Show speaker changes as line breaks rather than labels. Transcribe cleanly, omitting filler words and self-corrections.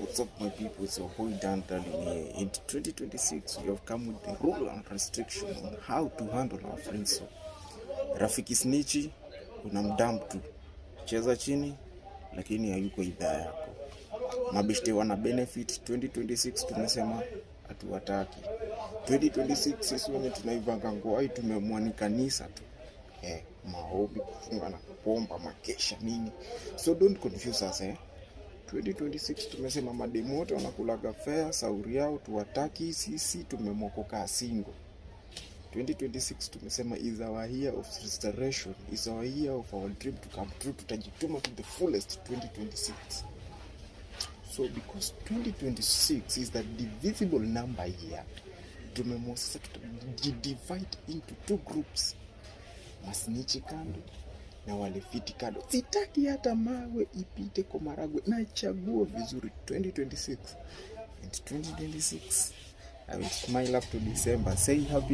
What's up, my people? It's your boy Dan Darling here. In 2026, we have come with the rule and restriction on how to handle our friends. So, rafiki snitchi, unamdump tu, cheza chini, lakini hayuko idhaa yako. Mabeshte wana benefit. 2026 tumesema hatuwataki. 2026 sisi wenye tunaivanga ngoi tumemwani kanisa tu. Maombi, kufunga na kupomba, makesha nini. So don't confuse us 2026 tumesema mademoto wanakulaga fair, sauri yao tuwataki, sisi tumemokoka single. 2026 tumesema is our year of restoration, is our year of our dream to come true. Tutajituma to the fullest 2026. So because 2026 is the divisible number year, tumemwa sasa tutajidivide into two groups. Masnichi kando na wale fiti kado. Sitaki hata mawe ipite kwa maragwe, na chagua vizuri 2026. And 2026 I will smile up to December. Say happy